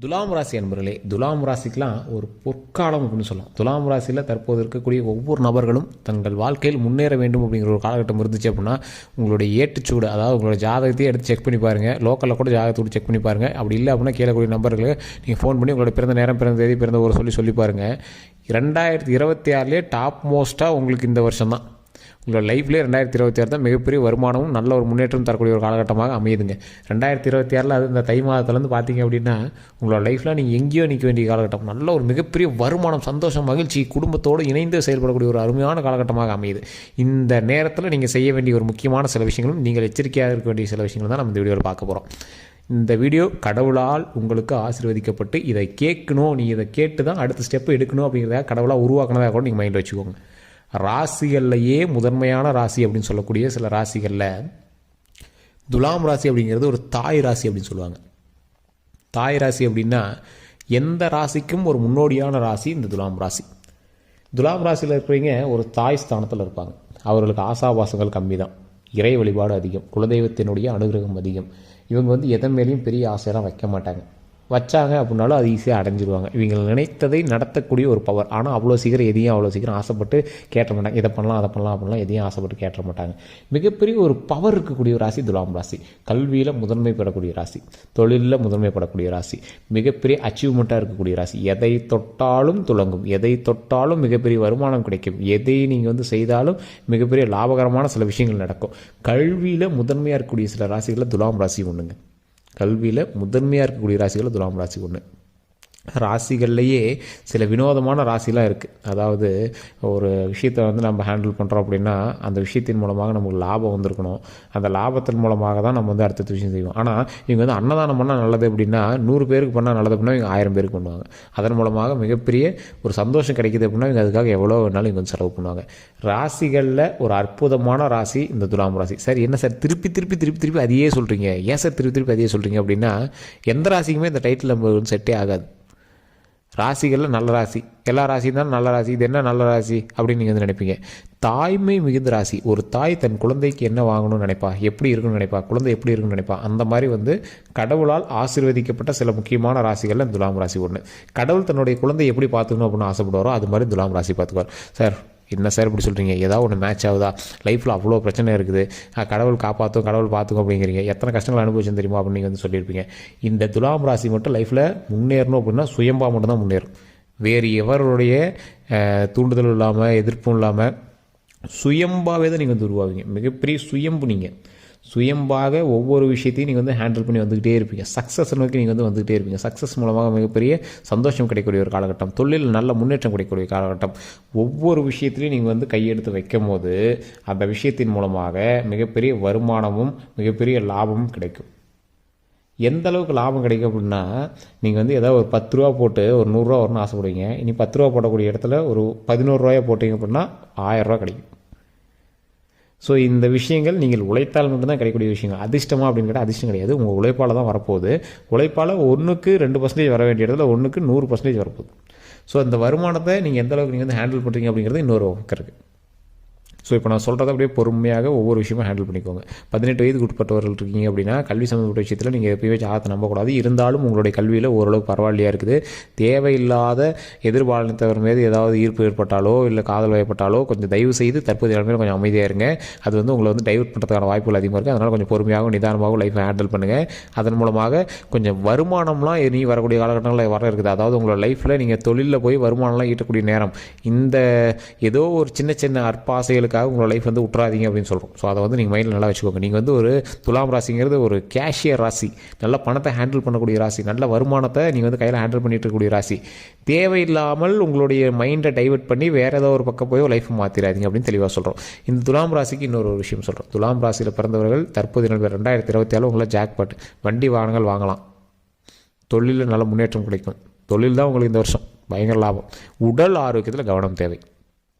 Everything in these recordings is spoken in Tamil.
துலாம் ராசி அன்பர்களே, துலாம் ராசிக்கெலாம் ஒரு பொற்காலம் அப்படின்னு சொல்லலாம். துலாம் ராசியில் தற்போது இருக்கக்கூடிய ஒவ்வொரு நபர்களும் தங்கள் வாழ்க்கையில் முன்னேற வேண்டும் அப்படிங்கிற ஒரு காலகட்டம் இருந்துச்சு அப்படின்னா, உங்களுடைய ஏட்டுச்சூடு, அதாவது உங்களோட ஜாதகத்தையே எடுத்து செக் பண்ணி பாருங்கள். லோக்கலில் கூட ஜாதகத்தோடு செக் பண்ணி பாருங்கள். அப்படி இல்லை அப்படின்னா கீழே கூடிய நம்பர்களுக்கு நீங்கள் ஃபோன் பண்ணி உங்களோட பிறந்த நேரம், பிறந்த தேதி, பிறந்த ஒரு சொல்லி பாருங்கள். 2026 டாப் மோஸ்ட்டாக உங்களுக்கு இந்த வருஷம் தான். உங்களோட லைஃப்லேயே 2026 தான் மிகப்பெரிய வருமானமும் நல்ல ஒரு முன்னேற்றம் தரக்கூடிய ஒரு காலகட்டமாக அமையுதுங்க. 2026 அது இந்த தை மாதத்துலேருந்து பார்த்தீங்க அப்படின்னா உங்களோட லைஃப்பில் நீங்கள் எங்கேயோ நிற்க வேண்டிய காலகட்டம், நல்ல ஒரு மிகப்பெரிய வருமானம், சந்தோஷம், மகிழ்ச்சி, குடும்பத்தோடு இணைந்து செயல்படக்கூடிய ஒரு அருமையான காலகட்டமாக அமையுது. இந்த நேரத்தில் நீங்கள் செய்ய வேண்டிய ஒரு முக்கியமான சில விஷயங்களும் நீங்கள் எச்சரிக்கையாக இருக்க வேண்டிய சில விஷயங்கள் தான் நம்ம இந்த வீடியோவில் பார்க்க போகிறோம். இந்த வீடியோ கடவுளால் உங்களுக்கு ஆசீர்வதிக்கப்பட்டு இதை கேட்கணும், நீ இதை கேட்டு தான் அடுத்த ஸ்டெப்பு எடுக்கணும் அப்படிங்கிறத கடவுளாக உருவாக்கினதாக கூட நீங்கள் மைண்டில் வச்சுக்கோங்க. ராசிகள்லையே முதன்மையான ராசி அப்படின்னு சொல்லக்கூடிய சில ராசிகளில் துலாம் ராசி அப்படிங்கிறது ஒரு தாய் ராசி அப்படின்னு சொல்லுவாங்க. தாய் ராசி அப்படின்னா எந்த ராசிக்கும் ஒரு முன்னோடியான ராசி இந்த துலாம் ராசி. துலாம் ராசியில் இருக்கிறவங்க ஒரு தாய் ஸ்தானத்தில் இருப்பாங்க. அவர்களுக்கு ஆசாபாசங்கள் கம்மி தான், இறை வழிபாடு அதிகம், குலதெய்வத்தினுடைய அனுகிரகம் அதிகம். இவங்க எதன் மேலேயும் பெரிய ஆசையெல்லாம் வைக்க மாட்டாங்க. வச்சாங்க அப்படின்னாலும் அது ஈஸியாக அடைஞ்சிடுவாங்க. இவங்க நினைத்ததை நடத்தக்கூடிய ஒரு பவர். ஆனால் அவ்வளோ சீக்கிரம் ஆசைப்பட்டு கேட்ட மாட்டாங்க. இதை பண்ணலாம் அதை பண்ணலாம் அப்படின்லாம் எதையும் ஆசைப்பட்டு கேட்ட மாட்டாங்க. மிகப்பெரிய ஒரு பவர் இருக்கக்கூடிய ஒரு ராசி துலாம் ராசி. கல்வியில் முதன்மை பெறக்கூடிய ராசி, தொழிலில் முதன்மைப்படக்கூடிய ராசி, மிகப்பெரிய அச்சீவ்மெண்ட்டாக இருக்கக்கூடிய ராசி. எதை தொட்டாலும் துலங்கும், எதை தொட்டாலும் மிகப்பெரிய வருமானம் கிடைக்கும், எதை நீங்கள் செய்தாலும் மிகப்பெரிய லாபகரமான சில விஷயங்கள் நடக்கும். கல்வியில் முதன்மையாக இருக்கக்கூடிய சில ராசிகளில் துலாம் ராசி ஒன்றுங்க. கல்வியில் முதன்மையாக இருக்கக்கூடிய ராசிகளில் துலாம் ராசி ஒன்று. ராசிகள்லையே சில வினோதமான ராசிலாம் இருக்குது. அதாவது ஒரு விஷயத்தை நம்ம ஹேண்டில் பண்ணுறோம் அப்படின்னா அந்த விஷயத்தின் மூலமாக நமக்கு லாபம் வந்திருக்கணும். அந்த லாபத்தின் மூலமாக தான் நம்ம அடுத்த விஷயம் செய்வோம். ஆனால் இவங்க அன்னதானம் பண்ணால் நல்லது அப்படின்னா 100 பேருக்கு பண்ணால் நல்லது அப்படின்னா இவங்க 1000 பேருக்கு பண்ணுவாங்க. அதன் மூலமாக மிகப்பெரிய ஒரு சந்தோஷம் கிடைக்கிது அப்படின்னா இவங்க அதுக்காக எவ்வளோ வேணாலும் இவங்க செலவு பண்ணுவாங்க. ராசிகளில் ஒரு அற்புதமான ராசி இந்த துலாம் ராசி. சார் என்ன சார் திருப்பி அதையே சொல்கிறீங்க, ஏன் சார் திருப்பி அதையே சொல்கிறீங்க அப்படின்னா எந்த ராசிக்குமே இந்த டைட்டில் நம்ம செட்டே ஆகாது. ராசிகளில் நல்ல ராசி, எல்லா ராசியும் தான் நல்ல ராசி, இது என்ன நல்ல ராசி அப்படின்னு நீங்கள் நினைப்பீங்க. தாய்மை மிகுந்த ராசி. ஒரு தாய் தன் குழந்தைக்கு என்ன வாங்கணும்னு நினைப்பா, எப்படி இருக்குன்னு நினைப்பா, குழந்தை எப்படி இருக்குன்னு நினைப்பா. அந்த மாதிரி கடவுளால் ஆசீர்வதிக்கப்பட்ட சில முக்கியமான ராசிகளில் துலாம் ராசி ஒன்று. கடவுள் தன்னுடைய குழந்தை எப்படி பார்த்துக்கணும் அப்படின்னு ஆசைப்படுவாரோ அது மாதிரி துலாம் ராசி பார்த்துக்குவார். சார் என்ன சார் இப்படி சொல்கிறீங்க, ஏதாவது ஒன்று மேட்ச் ஆகுதா, லைஃப்பில் அவ்வளோ பிரச்சனை இருக்குது, கடவுள் காப்பாற்றும், கடவுள் பார்த்துக்கும் அப்படிங்கிறீங்க, எத்தனை கஷ்டங்கள் அனுபவிச்சுன்னு தெரியுமா அப்படின்னு நீங்கள் சொல்லியிருப்பீங்க. இந்த துலாம் ராசி மட்டும் லைஃப்பில் முன்னேறணும் அப்படின்னா சுயம்பா மட்டும்தான் முன்னேறும். வேறு எவருடைய தூண்டுதலும் இல்லாமல் எதிர்ப்பும் இல்லாமல் சுயம்பாவே தான் நீங்கள் உருவாவீங்க. மிகப்பெரிய சுயம்பு. நீங்கள் சுயம்பாக ஒவ்வொரு விஷயத்தையும் நீங்கள் ஹேண்டில் பண்ணி வந்துக்கிட்டே இருப்பீங்க. சக்ஸஸ் நோக்கி நீங்கள் வந்துக்கிட்டே இருப்பீங்க. சக்ஸஸ் மூலமாக மிகப்பெரிய சந்தோஷம் கிடைக்கக்கூடிய ஒரு காலகட்டம், தொழில் நல்ல முன்னேற்றம் கிடைக்கக்கூடிய காலகட்டம். ஒவ்வொரு விஷயத்துலையும் நீங்கள் கையெடுத்து வைக்கும் போது அந்த விஷயத்தின் மூலமாக மிகப்பெரிய வருமானமும் மிகப்பெரிய லாபமும் கிடைக்கும். எந்த அளவுக்கு லாபம் கிடைக்கும் அப்படின்னா நீங்கள் ஏதாவது ஒரு 10 ரூபா போட்டு ஒரு 100 ரூபா வரணும்னு ஆசைப்படுவீங்க. இனி 10 ரூபா போடக்கூடிய இடத்துல ஒரு 11 ரூபாயை போட்டிங்க அப்படின்னா 1000 ரூபா கிடைக்கும். ஸோ இந்த விஷயங்கள் நீங்கள் உழைத்தால் மட்டும்தான் கிடைக்கக்கூடிய விஷயங்கள். அதிர்ஷ்டமா அப்படின்னு கேட்டால் அதிர்ஷ்டம் கிடையாது, உங்கள் உழைப்பால் தான் வரப்போகுது. உழைப்பால் 1க்கு 2% வர வேண்டிய இடத்துல 1க்கு 100% வரப்போகுது. ஸோ இந்த வருமானத்தை நீங்கள் எந்த அளவுக்கு நீங்கள் ஹேண்டில் பண்ணுறீங்க அப்படிங்கிறது இன்னொரு ஒர்க் இருக்குது. ஸோ இப்போ நான் சொல்கிறத அப்படியே பொறுமையாக ஒவ்வொரு விஷயமும் ஹேண்டில் பண்ணிக்கோங்க. 18 வயதுக்கு உட்பட்டவர்கள் இருக்கீங்க அப்படின்னா கல்வி சம்மந்தப்பட்ட விஷயத்தில் நீங்கள் எப்பயுமே ஜாதகத்தை நம்பக்கூடாது. இருந்தாலும் உங்களுடைய கல்வியில் ஓரளவுக்கு பரவாயில்லையாக இருக்குது. தேவையில்லாத எதிர்பாலினத்தவர் மீது ஏதாவது ஈர்ப்பு ஏற்பட்டாலோ இல்லை காதல் வயப்பட்டாலோ கொஞ்சம் தயவு செய்து தற்போதைய நிலைமையில் கொஞ்சம் அமைதியாக இருங்க. அது உங்களை டைவர்ட் பண்ணுறதுக்கான வாய்ப்புகள் அதிகமாக இருக்குது. அதனால் கொஞ்சம் பொறுமையாகவும் நிதானமாகவும் லைஃப்பை ஹேண்டில் பண்ணுங்கள். அதன் மூலமாக கொஞ்சம் வருமானம்லாம் நீ வரக்கூடிய காலகட்டங்களில் வர இருக்குது. அதாவது உங்களோட லைஃப்பில் நீங்கள் தொழிலில் போய் வருமானம்லாம் ஈட்டக்கூடிய நேரம். இந்த ஏதோ ஒரு சின்ன அற்பாசைகளுக்கு உங்களோட லைஃப் விட்டுறாதீங்க அப்படின்னு சொல்கிறோம். ஸோ அதை நீங்கள் மைண்டில் நல்லா வச்சுக்கோங்க. நீங்கள் ஒரு துலாம் ராசிங்கிறது ஒரு கேஷியர் ராசி, நல்ல பணத்தை ஹேண்டில் பண்ணக்கூடிய ராசி, நல்ல வருமானத்தை நீங்கள் கையில் ஹேண்டில் பண்ணிட்டு இருக்கக்கூடிய ராசி. தேவையில்லாமல் உங்களுடைய மைண்டை டைவர்ட் பண்ணி வேறு ஏதோ ஒரு பக்கம் போய் லைஃப்பை மாற்றிடாதீங்க அப்படின்னு தெளிவாக சொல்கிறோம். இந்த துலாம் ராசிக்கு இன்னொரு விஷயம் சொல்கிறோம். துலாம் ராசியில் பிறந்தவர்கள் தற்போது 2027 உங்களை ஜாக்பாட் வண்டி வாகனங்கள் வாங்கலாம். தொழிலில் நல்ல முன்னேற்றம் கிடைக்கும். தொழில் தான் உங்களுக்கு இந்த வருஷம் பயங்கர லாபம். உடல் ஆரோக்கியத்தில் கவனம் தேவை.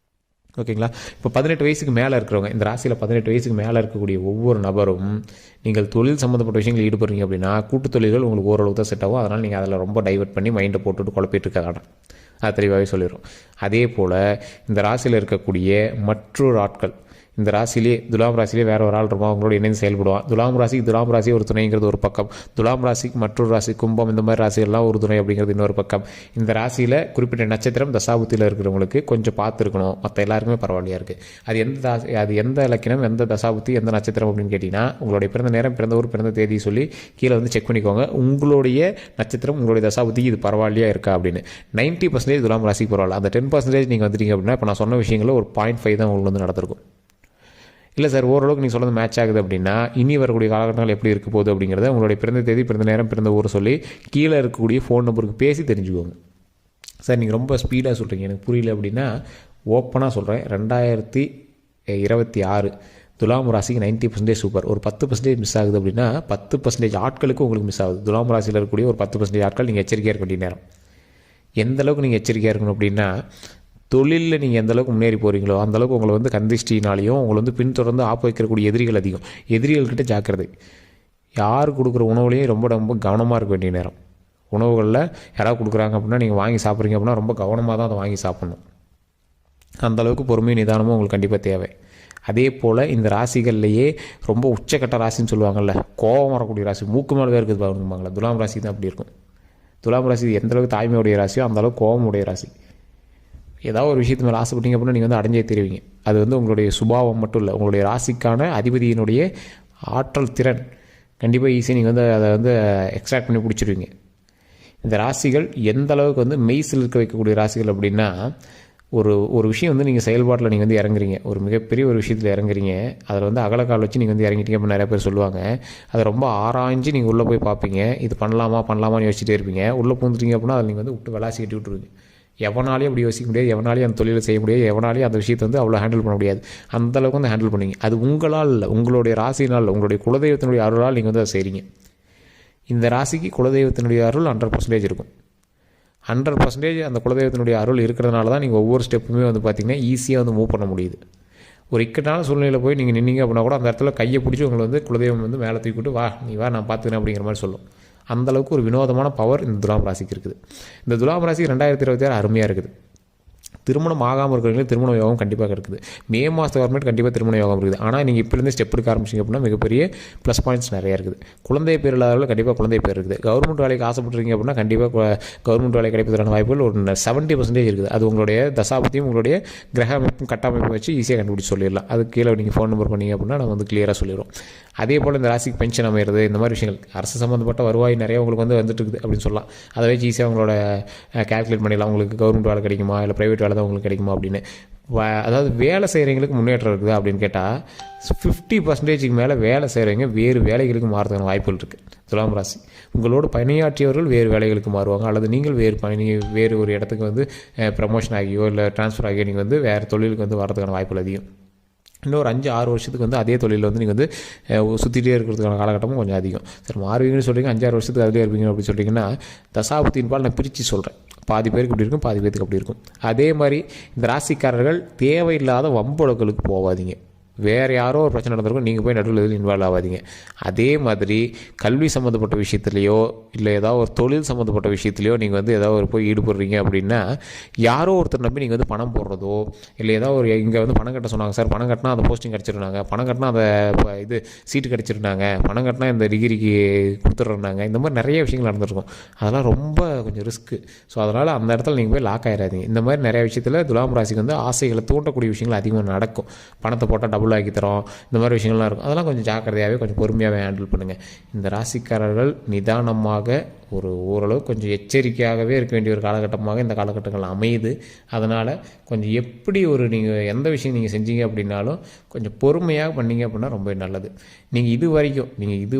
ஓகேங்களா? இப்போ 18 வயசுக்கு மேலே இருக்கிறவங்க, இந்த ராசியில் 18 வயசுக்கு மேலே இருக்கக்கூடிய ஒவ்வொரு நபரும் நீங்கள் தொழில் சம்மந்தப்பட்ட விஷயங்கள் ஈடுபடுறீங்க அப்படின்னா கூட்டு தொழில்கள் உங்களுக்கு ஓரளவு தான் செட் ஆகும். அதனால் நீங்கள் அதில் ரொம்ப டைவர்ட் பண்ணி மைண்டை போட்டுட்டு குழப்பிட்டு இருக்க வேண்டாம். அது தெளிவாகவே சொல்லிடுறோம். அதே போல் இந்த ராசியில் இருக்கக்கூடிய மற்றொரு ஆட்கள், இந்த ராசியிலே துலாம் ராசியிலே வேறு ஒரு ஆள் இருப்பான், அவங்களோட இணைந்து செயல்படுவான். துலாம் ராசி ஒரு துணைங்கிறது ஒரு பக்கம், துலாம் ராசிக்கு மற்றொரு ராசி கும்பம் இந்த மாதிரி ராசிகள்லாம் ஒரு துணை அப்படிங்கிறது இன்னொரு பக்கம். இந்த ராசியில் குறிப்பிட்ட நட்சத்திரம் தசாபுத்தியில் இருக்கிறவங்களுக்கு கொஞ்சம் பார்த்துருக்கணும், மற்ற எல்லாருக்குமே பரவாயில்லையா இருக்குது. அது எந்த இலக்கினம், எந்த தசாபுத்தி, எந்த நட்சத்திரம் அப்படின்னு கேட்டிங்கன்னா உங்களுடைய பிறந்த நேரம், பிறந்த ஊர், பிறந்த தேதி சொல்லி கீழே வந்து செக் பண்ணிக்கோங்க. உங்களுடைய நட்சத்திரம், உங்களுடைய தசாபுத்திக்கு இது பரவாயில்லையா இருக்கா அப்படின்னு. 90% துலாம் ராசிக்கு பரவாயில்ல. அந்த 10% நீங்கள் வந்துட்டீங்க அப்படின்னா இப்போ நான் சொன்ன விஷயங்களில் ஒரு 0.5 தான் உங்களுக்கு வந்து நடந்திருக்கும். இல்லை சார் ஓரளவுக்கு நீங்கள் சொல்கிறது மேட்ச் ஆகுது அப்படின்னா இனி வரக்கூடிய காலகட்டங்கள் எப்படி இருக்க போகுது அப்படிங்கிறத உங்களுடைய பிறந்த தேதி, பிறந்த நேரம், பிறந்த ஊரை சொல்லி கீழே இருக்கக்கூடிய ஃபோன் நம்பருக்கு பேசி தெரிஞ்சுக்கோங்க. சார் நீங்கள் ரொம்ப ஸ்பீடாக சொல்கிறீங்க, எனக்கு புரியல அப்படின்னா ஓப்பனாக சொல்கிறேன். 2026 துலாம் ராசிக்கு 90% சூப்பர். ஒரு 10% மிஸ் ஆகுது அப்படின்னா 10% ஆட்களுக்கு உங்களுக்கு மிஸ் ஆகுது. துலாம் ராசியில் இருக்கக்கூடிய ஒரு 10% ஆட்கள் நீங்கள் எச்சரிக்கையாக இருக்க வேண்டிய நேரம். எந்த அளவுக்கு நீங்கள் எச்சரிக்கையாக இருக்கணும் அப்படின்னா, தொழிலில் நீங்கள் எந்த அளவுக்கு முன்னேறி போகிறீங்களோ அந்தளவுக்கு உங்களை வந்து கந்திஷ்டினாலையும் உங்களை வந்து பின்தொடர்ந்து ஆப்பு வைக்கக்கூடிய எதிரிகள் அதிகம். எதிரிகள்கிட்ட ஜாக்கிரதை. யார் கொடுக்குற உணவுலையும் ரொம்ப ரொம்ப கவனமாக இருக்க வேண்டிய நேரம். உணவுகளில் யாராவது கொடுக்குறாங்க அப்படின்னா நீங்கள் வாங்கி சாப்பிட்றீங்க அப்படின்னா ரொம்ப கவனமாக தான் அதை வாங்கி சாப்பிட்ணும். அந்தளவுக்கு பொறுமையும் நிதானமும் உங்களுக்கு கண்டிப்பாக தேவை. அதே போல் இந்த ராசிகள்லையே ரொம்ப உச்சக்கட்ட ராசின்னு சொல்லுவாங்கள்ல, கோபம் வரக்கூடிய ராசி, மூக்கு மேலே தான் இருக்குது பாருங்கம்பாங்களா, துலாம் ராசி தான் அப்படி இருக்கும். துலாம் ராசி எந்தளவுக்கு தாய்மையுடைய ராசியோ அந்தளவுக்கு கோபமுடைய ராசி. ஏதாவது ஒரு விஷயத்து மேலே ஆசைப்பட்டீங்க அப்படின்னா நீங்கள் வந்து அடைஞ்சே தெரிவிங்க. அது வந்து உங்களுடைய சுபாவம் மட்டும் இல்லை, உங்களுடைய ராசிக்கான அதிபதியினுடைய ஆற்றல் திறன் கண்டிப்பாக ஈஸியாக நீங்கள் வந்து அதை வந்து எக்ஸ்ட்ராக்ட் பண்ணி பிடிச்சிருவீங்க. இந்த ராசிகள் எந்த அளவுக்கு வந்து மெய்சில் இருக்க வைக்கக்கூடிய ராசிகள் அப்படின்னா, ஒரு விஷயம் வந்து நீங்கள் செயல்பாட்டில் நீங்கள் வந்து இறங்குறீங்க, ஒரு மிகப்பெரிய ஒரு விஷயத்தில் இறங்குறீங்க, அதில் வந்து அகலக்கால் வச்சு நீங்கள் வந்து இறங்கிட்டீங்க அப்படின்னு நிறைய பேர் சொல்லுவாங்க. அதை ரொம்ப ஆராய்ஞ்சு நீங்கள் உள்ளே போய் பார்ப்பீங்க, இது பண்ணலாமான்னு யோசிச்சுட்டே இருப்பீங்க. உள்ளே பூந்துட்டீங்க அப்படின்னா அதில் நீங்கள் வந்து விட்டு விளாசி கட்டி விட்டுருவீங்க. எவனாலையும் அப்படி யோசிக்க முடியாது, எவனாலையும் அந்த தொழிலை செய்ய முடியாது, எவனாலையும் அந்த விஷயத்தை வந்து அவ்வளோ ஹேண்டில் பண்ண முடியாது. அந்தளவுக்கு வந்து ஹேண்டில் பண்ணுவீங்க. அது உங்களால் இல்லை, உங்களுடைய ராசினால், உங்களுடைய குலதெய்வத்தினுடைய அருளால் நீங்கள் வந்து அதை செய்கிறீங்க. இந்த ராசிக்கு குலதெய்வத்தினுடைய அருள் 100% இருக்கும். 100% அந்த குலதெய்வத்தினுடைய அருள் இருக்கிறதுனால தான் நீங்கள் ஒவ்வொரு ஸ்டெப்புமே வந்து பார்த்திங்கன்னா ஈஸியாக வந்து மூவ் பண்ண முடியுது. ஒரு இக்கட்டான சூழ்நிலையில் போய் நீங்கள் நின்னீங்க அப்படின்னா கூட அந்த இடத்துல கையை பிடிச்சி உங்களை வந்து குலதெய்வம் வந்து மேலே தூக்கிட்டு வா நீ வா நான் பார்த்துக்கிறேன் அப்படிங்கிற மாதிரி சொல்லும். அந்தளவுக்கு ஒரு வினோதமான பவர் இந்த துலாம் ராசிக்கு இருக்குது. இந்த துலாம் ராசி 2026 அருமையாக இருக்குது. திருமணம் ஆகாமல் இருக்கிறவங்களுக்கு திருமண யோகம் கண்டிப்பாக இருக்குது. மே மாதம் கவர்மெண்ட் கண்டிப்பாக திருமண யோகம் இருக்குது. ஆனால் நீங்கள் இப்போலேருந்து ஸ்டெப் எடுக்க ஆரம்பிச்சிங்க அப்படின்னா மிகப்பெரிய ப்ளஸ் பாயிண்ட்ஸ் நிறையா இருக்குது. குழந்தை பேர் இல்லாதவர்கள் கண்டிப்பாக குழந்தை பேர் இருக்குது. கவர்மெண்ட் வேலைக்கு ஆசைப்பட்டுருக்கீங்க அப்படின்னா கண்டிப்பாக கவர்மெண்ட் வேலை கிடைப்பதற்கான வாய்ப்புகள் ஒரு 70% இருக்குது. அது உங்களுடைய தசாபத்தியும் உங்களுடைய கிரக அமைப்பும் கட்டமைப்பும் வச்சு ஈஸியாக கண்டுபிடிச்சி சொல்லிடலாம். அது கீழே நீங்கள் ஃபோன் நம்பர் பண்ணிங்க அப்படின்னா நம்ம வந்து கிளியராக சொல்லிடுவோம். அதே போல் இந்த ராசிக்கு பென்ஷன் அமைகிறது, இந்த மாதிரி விஷயங்கள் அரசு சம்மந்தப்பட்ட வருவாய் நிறைய உங்களுக்கு வந்து வந்துட்டு இருக்குது அப்படின்னு சொல்லலாம். அதை வச்சு ஈஸியாக உங்களோட கேல்குலேட் பண்ணிடலாம். உங்களுக்கு கவர்மெண்ட் வேலை கிடைக்குமா இல்லை ப்ரைவேட் வேலை தான் உங்களுக்கு கிடைக்குமா அப்படின்னு. அதாவது வேலை செய்கிறவங்களுக்கு முன்னேற்றம் இருக்குது அப்படின்னு கேட்டால் 50% மேலே வேலை செய்கிறவங்க வேறு வேலைகளுக்கு மாறுறதுக்கான வாய்ப்புகள் இருக்குது. துலாம் ராசி உங்களோட பணியாற்றியவர்கள் வேறு வேலைகளுக்கு மாறுவாங்க, அல்லது நீங்கள் வேறு ஒரு இடத்துக்கு வந்து ப்ரமோஷன் ஆகியோ இல்லை ட்ரான்ஸ்ஃபர் ஆகியோ நீங்கள் வந்து வேறு தொழிலுக்கு வந்து வரதுக்கான வாய்ப்புகள் அதிகம். இன்னும் ஒரு 5-6 வருஷத்துக்கு வந்து அதே தொழிலில் வந்து நீங்கள் வந்து சுற்றிட்டே இருக்கிறதுக்கான காலகட்டமும் கொஞ்சம் அதிகம். சரி மாறுவீங்கன்னு சொல்கிறீங்க, 5-6 வருஷத்துக்கு அதிலே இருப்பீங்க அப்படின்னு சொல்லிட்டிங்கன்னா தசாபுத்தின் பால் நான் பிரித்து சொல்கிறேன். பாதி பேருக்கு இப்படி இருக்கும், பாதி பேருக்கு அப்படி இருக்கும். அதே மாதிரி இந்த ராசிக்காரர்கள் தேவையில்லாத வம்புகளுக்கு போகாதீங்க. வேறு யாரோ ஒரு பிரச்சனை நடந்திருக்கும், நீங்கள் போய் நடுவில் எதில் இன்வால்வ் ஆகாதீங்க. அதே மாதிரி கல்வி சம்மந்தப்பட்ட விஷயத்துலையோ இல்லை ஏதாவது ஒரு தொழில் சம்மந்தப்பட்ட விஷயத்துலையோ நீங்கள் வந்து ஏதாவது ஒரு போய் ஈடுபடுறீங்க அப்படின்னா யாரோ ஒருத்தர் நம்பி நீங்கள் வந்து பணம் போடுறதோ இல்லை ஏதாவது ஒரு இங்கே வந்து பணம் கட்ட சொன்னாங்க சார், பணம் கட்டினா அந்த போஸ்டிங் கிடச்சிருந்தாங்க, பணம் கட்டினா அந்த இது சீட்டு கிடச்சிருந்தாங்க, பணம் கட்டினா இந்த டிகிரிக்கு கொடுத்துட்றாங்க, இந்த மாதிரி நிறைய விஷயங்கள் நடந்திருக்கும். அதெல்லாம் ரொம்ப கொஞ்சம் ரிஸ்க்கு. ஸோ அதனால் அந்த இடத்துல நீங்கள் போய் லாக் ஆகிடாதீங்க. இந்த மாதிரி நிறைய விஷயத்தில் துலாம் ராசிக்கு வந்து ஆசைகளை தூண்டக்கூடிய விஷயங்கள் அதிகமாக நடக்கும். பணத்தை போட்டால் டபுள் ஆக்கி தரோம், இந்த மாதிரி விஷயங்கள்லாம் இருக்கும். அதெல்லாம் கொஞ்சம் ஜாக்கிரதையாகவே கொஞ்சம் பொறுமையாகவே ஹேண்டில் பண்ணுங்கள். இந்த ராசிக்காரர்கள் நிதானமாக ஓரளவு கொஞ்சம் எச்சரிக்கையாகவே இருக்க வேண்டிய ஒரு காலகட்டமாக இந்த காலகட்டங்கள் அமையுது. அதனால் கொஞ்சம் எப்படி நீங்கள் எந்த விஷயம் நீங்கள் செஞ்சீங்க அப்படின்னாலும் கொஞ்சம் பொறுமையாக பண்ணீங்க அப்படின்னா ரொம்ப நல்லது. நீங்கள் இது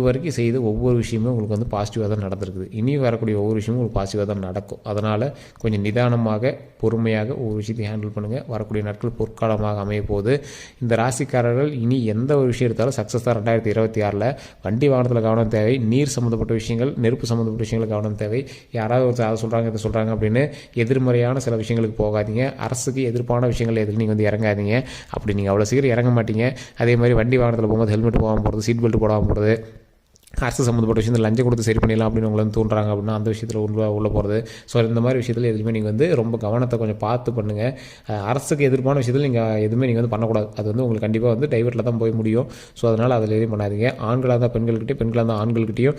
வரைக்கும் செய்த ஒவ்வொரு விஷயமும் உங்களுக்கு வந்து பாசிட்டிவாக தான் நடந்திருக்குது. இனி வரக்கூடிய ஒவ்வொரு விஷயமும் உங்களுக்கு பாசிட்டிவாக தான் நடக்கும். அதனால் கொஞ்சம் நிதானமாக பொறுமையாக ஒவ்வொரு விஷயத்தையும் ஹேண்டில் பண்ணுங்கள். வரக்கூடிய நாட்கள் பொற்காலமாக அமைய போகுது. இந்த ராசிக்காரர்கள் இனி எந்த ஒரு விஷயம் எடுத்தாலும் சக்ஸஸ் தான். 2026 வண்டி வாகனத்தில் கவனம் தேவை. நீர் சம்மந்தப்பட்ட விஷயங்கள், நெருப்பு சம்மந்தப்பட்ட விஷயங்கள் கவனம் தேவை. யாராவது ஒரு அதை சொல்கிறாங்க இதை சொல்கிறாங்க அப்படின்னு எதிர்மறையான சில விஷயங்களுக்கு போகாதீங்க. அரசுக்கு எதிர்ப்பான விஷயங்கள் எதுக்கு நீங்கள் வந்து இறங்காதீங்க. அப்படி நீங்கள் அவ்வளோ சீக்கிரம் இறங்க மாட்டீங்க. அதே மாதிரி வண்டி வாகனத்தில் போகும்போது ஹெல்மெட் போகாமல் போகிறது, சீட் பெல்ட் போடாமல் போகிறது, அரசு சம்மந்தப்பட்ட விஷயத்தில் லஞ்சம் கொடுத்து சரி பண்ணிடலாம் அப்படின்னு உங்களை வந்து தூண்டுறாங்க அப்படின்னா அந்த விஷயத்தில் உள்ள போகிறது. ஸோ இந்த மாதிரி விஷயத்தில் எதுவுமே நீங்கள் வந்து ரொம்ப கவனத்தை கொஞ்சம் பார்த்து பண்ணுங்கள். அரசுக்கு எதிர்ப்பான விஷயத்தில் நீங்கள் எதுவுமே நீங்கள் வந்து பண்ணக்கூடாது. அது வந்து உங்களுக்கு கண்டிப்பாக வந்து டைவர்ட்டில் தான் போய் முடியும். ஸோ அதனால் அதில் எதுவும் பண்ணாதீங்க. ஆண்களாக இருந்தால் பெண்கள்கிட்டையும், பெண்களாக இருந்தால் ஆண்கள்கிட்டையும்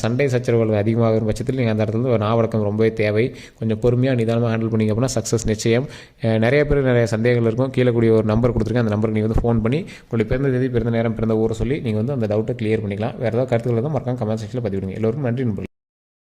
சண்டை சச்சரவுகள் அதிகமாகிற பட்சத்தில் நீங்கள் அந்த இடத்துல நாவடக்கம் ரொம்பவே தேவை. கொஞ்சம் பொறுமையாக நிதானமாக ஹேண்டில் பண்ணிங்க அப்படின்னா சக்ஸஸ் நிச்சயம். நிறைய பேர் நிறைய சந்தேகங்கள் இருக்கும். கீழே கூடிய ஒரு நம்பர் கொடுத்துருக்கேன். அந்த நம்பருக்கு நீங்கள் வந்து ஃபோன் பண்ணி உங்களுடைய பிறந்த தேதி, பிறந்த நேரம், பிறந்த ஊரை சொல்லி நீங்கள் வந்து அந்த டவுட்டை கிளியர் பண்ணிக்கலாம். வேறு ஏதாவது கருத்துக்கள் தான் மறக்காம கமெண்ட் செக்ஷனில் பதிவிடுங்க. எல்லோருக்கும் நன்றி நண்பர்களே.